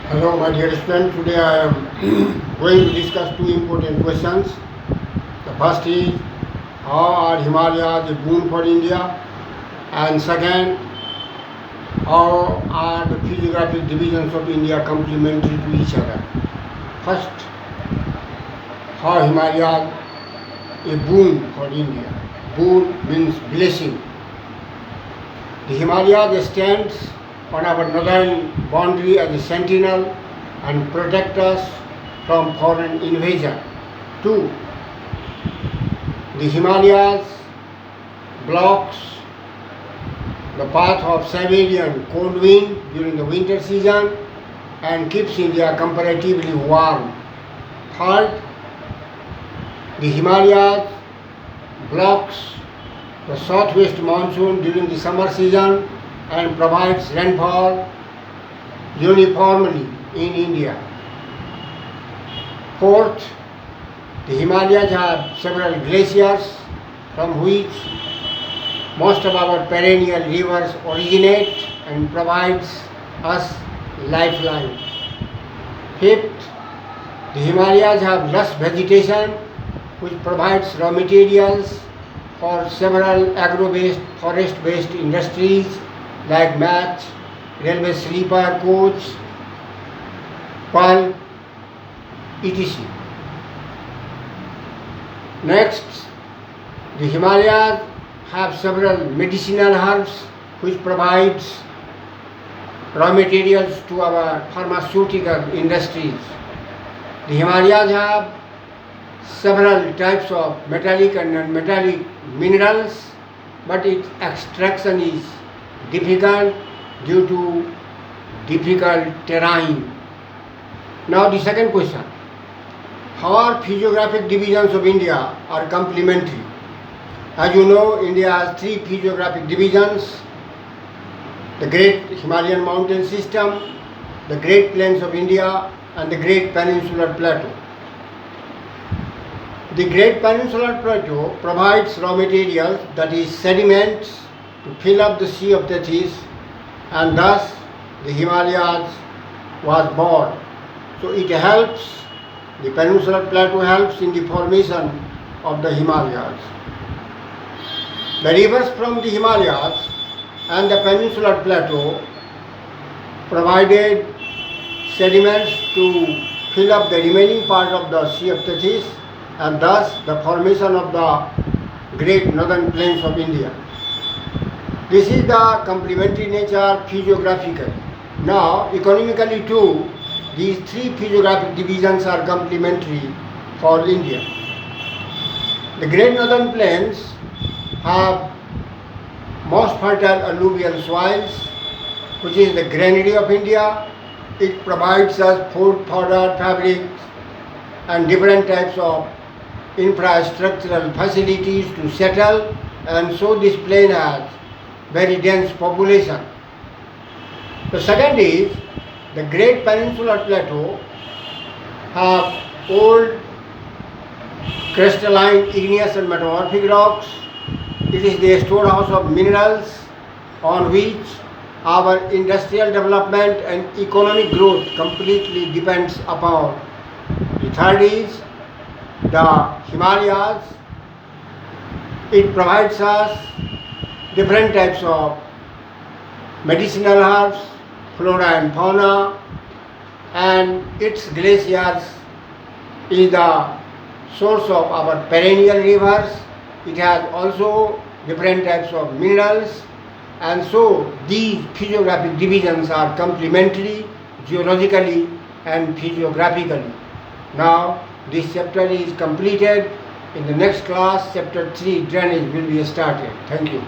Hello, my dear students. Today I am going to discuss two important questions. The first is, how are Himalayas a boon for India? And second, how are the physiographic divisions of India complementary to each other? First, how Himalayas a boon for India? Boon means blessing. The Himalayas stands on our northern boundary as a sentinel and protect us from foreign invasion. 2. The Himalayas blocks the path of Siberian cold wind during the winter season and keeps India comparatively warm. Third, the Himalayas blocks the southwest monsoon during the summer season and provides rainfall uniformly in India. Fourth, the Himalayas have several glaciers from which most of our perennial rivers originate and provides us lifeline. Fifth, the Himalayas have lush vegetation which provides raw materials for several agro-based, forest-based industries like match, railway sleeper coach, pulp, etc. Next, the Himalayas have several medicinal herbs which provides raw materials to our pharmaceutical industries. The Himalayas have several types of metallic and non-metallic minerals, but its extraction is difficult due to difficult terrain. Now the second question, how are physiographic divisions of India are complementary? As you know, India has three physiographic divisions: the Great Himalayan Mountain System, the Great Plains of India, and the Great Peninsular Plateau. The Great Peninsular Plateau provides raw materials, that is sediments, to fill up the Sea of Tethys, and thus the Himalayas was born. So it helps, the Peninsular Plateau helps in the formation of the Himalayas. The rivers from the Himalayas and the Peninsular Plateau provided sediments to fill up the remaining part of the Sea of Tethys, and thus the formation of the Great Northern Plains of India. This is the complementary nature physiographically. Now, economically too, these three physiographic divisions are complementary for India. The Great Northern Plains have most fertile alluvial soils, which is the granary of India. It provides us food, fodder, fabrics, and different types of infrastructural facilities to settle, and so this plain has very dense population. The second is, the Great Peninsular Plateau have old crystalline, igneous and metamorphic rocks. It is the storehouse of minerals on which our industrial development and economic growth completely depends upon. The third is, the Himalayas. It provides us different types of medicinal herbs, flora and fauna, and its glaciers is the source of our perennial rivers. It has also different types of minerals, and so these physiographic divisions are complementary geologically and physiographically. Now this chapter is completed. In the next class, chapter 3, drainage, will be started. Thank you.